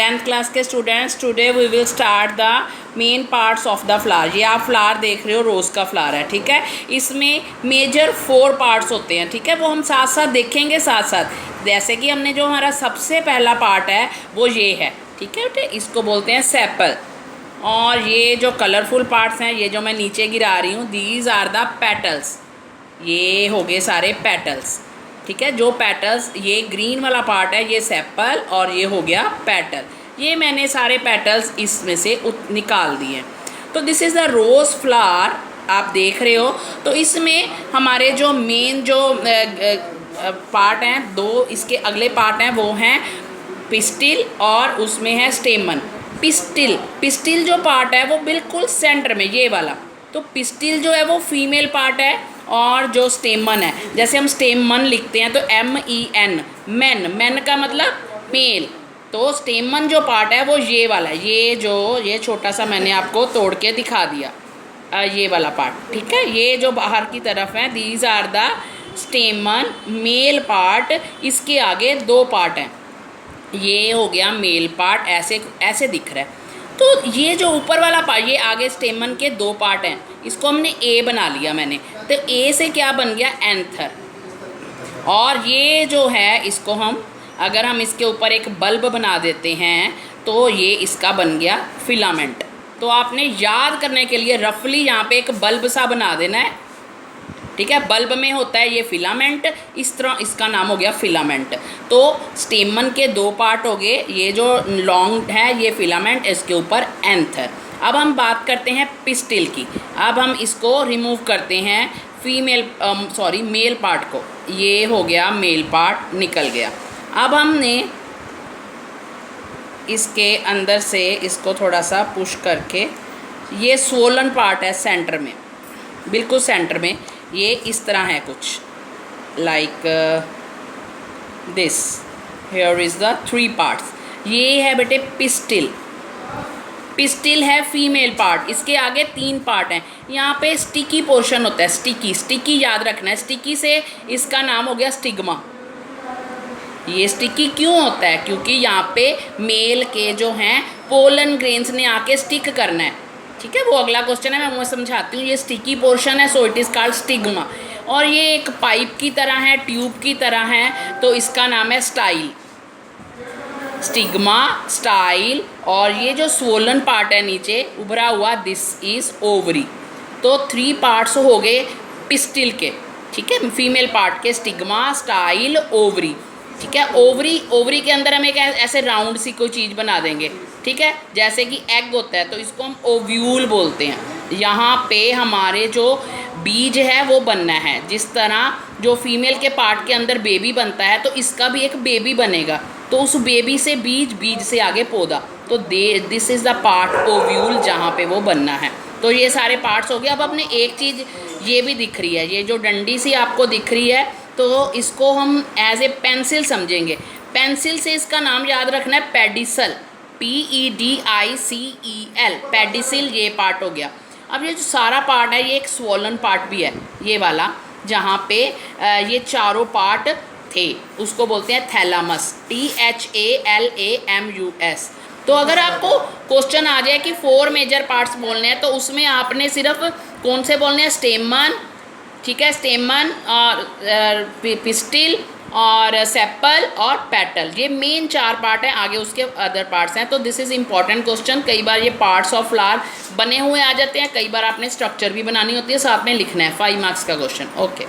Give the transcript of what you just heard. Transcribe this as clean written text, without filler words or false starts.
10th class के students, today we will start the main parts of the flower. ये आप flower देख रहे हो, रोज़ का फ्लावर है, ठीक है। इसमें मेजर 4 पार्ट्स होते हैं, ठीक है, वो हम साथ साथ देखेंगे साथ साथ। जैसे कि हमने जो हमारा सबसे पहला पार्ट है वो ये है, ठीक है बेटे, इसको बोलते हैं सेपल। और ये जो कलरफुल पार्ट्स हैं, ये जो मैं नीचे गिरा रही हूँ, दीज आर द पेटल्स। ये हो गए सारे पेटल्स, ठीक है। जो पेटल्स, ये ग्रीन वाला पार्ट है ये सेपल, और ये हो गया पेटल। ये मैंने सारे पेटल्स इसमें से निकाल दिए। तो this is the rose flower, आप देख रहे हो। तो इसमें हमारे जो मेन जो पार्ट हैं, 2 इसके अगले पार्ट हैं, वो हैं पिस्टिल और उसमें है स्टेमन। पिस्टिल जो पार्ट है वो बिल्कुल सेंटर में, ये वाला। तो पिस्टिल जो है वो फीमेल पार्ट है, और जो स्टेमन है, जैसे हम स्टेमन लिखते हैं तो MEN, मैन का मतलब मेल। तो स्टेमन जो पार्ट है वो ये वाला है, ये छोटा सा मैंने आपको तोड़ के दिखा दिया, ये वाला पार्ट, ठीक है। ये जो बाहर की तरफ है, these are the stamen male part. इसके आगे 2 पार्ट हैं, ये हो गया मेल पार्ट, ऐसे दिख रहा है। तो ये जो ऊपर वाला पार्ट, ये आगे स्टेमन के 2 पार्ट हैं, इसको हमने A बना लिया मैंने। तो A से क्या बन गया, एंथर। और ये जो है, इसको हम अगर हम इसके ऊपर एक बल्ब बना देते हैं तो ये इसका बन गया फिलामेंट। तो आपने याद करने के लिए रफली यहाँ पे एक बल्ब सा बना देना है, ठीक है। बल्ब में होता है ये फिलामेंट, इस तरह इसका नाम हो गया फिलामेंट। तो स्टेमन के 2 पार्ट हो गए, ये जो लॉन्ग है ये फिलामेंट, इसके ऊपर एंथर। अब हम बात करते हैं पिस्टिल की। अब हम इसको रिमूव करते हैं मेल पार्ट को। ये हो गया मेल पार्ट, निकल गया। अब हमने इसके अंदर से इसको थोड़ा सा पुश करके, ये स्वोलन पार्ट है सेंटर में, बिल्कुल सेंटर में, ये इस तरह है कुछ, like this. Here is the 3 parts. ये है बेटे पिस्टिल है फीमेल पार्ट। इसके आगे 3 पार्ट हैं। यहाँ पे स्टिकी पोर्शन होता है, स्टिकी याद रखना है। स्टिकी से इसका नाम हो गया स्टिग्मा। ये स्टिकी क्यों होता है, क्योंकि यहाँ पे मेल के जो हैं पोलन ग्रेन्स ने आके स्टिक करना है, ठीक है। वो अगला क्वेश्चन है, मैं वो समझाती हूँ। ये स्टिकी पोर्शन है, so it is called stigma. और ये एक पाइप की तरह है, ट्यूब की तरह है, तो इसका नाम है स्टाइल। Stigma, style. और ये जो स्वोलन पार्ट है नीचे उभरा हुआ, दिस इज़ ओवरी। तो 3 पार्ट्स हो गए पिस्टिल के, ठीक है, फीमेल पार्ट के, स्टिग्मा, स्टाइल, ओवरी, ठीक है। ओवरी के अंदर हम एक ऐसे राउंड सी कोई चीज़ बना देंगे, ठीक है, जैसे कि एग होता है, तो इसको हम ओव्यूल बोलते हैं। यहाँ पे हमारे जो बीज है वो बनना है। जिस तरह जो फीमेल के पार्ट के अंदर बेबी बनता है, तो इसका भी एक बेबी बनेगा। तो उस बेबी से बीज से आगे पौधा। तो this is the part ovule, जहाँ पे वो बनना है। तो ये सारे पार्ट्स हो गए। अब अपने एक चीज़ ये भी दिख रही है, ये जो डंडी सी आपको दिख रही है, तो इसको हम एज ए पेंसिल समझेंगे। पेंसिल से इसका नाम याद रखना है, पेडिसल, PEDICEL, पेडिसिल, ये पार्ट हो गया। अब ये जो सारा पार्ट है, ये एक स्वोलन पार्ट भी है, ये वाला, जहाँ पे ये चारों पार्ट थे, उसको बोलते हैं थैलामस, THALAMUS। तो अगर आपको क्वेश्चन आ जाए कि 4 मेजर पार्ट्स बोलने हैं, तो उसमें आपने सिर्फ कौन से बोलने हैं, स्टेमन, ठीक है, स्टेमन और पिस्टिल और सेपल और पेटल, ये मेन 4 पार्ट हैं। आगे उसके अदर पार्ट्स हैं। तो दिस इज़ इम्पॉर्टेंट क्वेश्चन। कई बार ये पार्ट्स ऑफ फ्लावर बने हुए आ जाते हैं, कई बार आपने स्ट्रक्चर भी बनानी होती है, साथ में लिखना है। 5 मार्क्स का क्वेश्चन। ओके।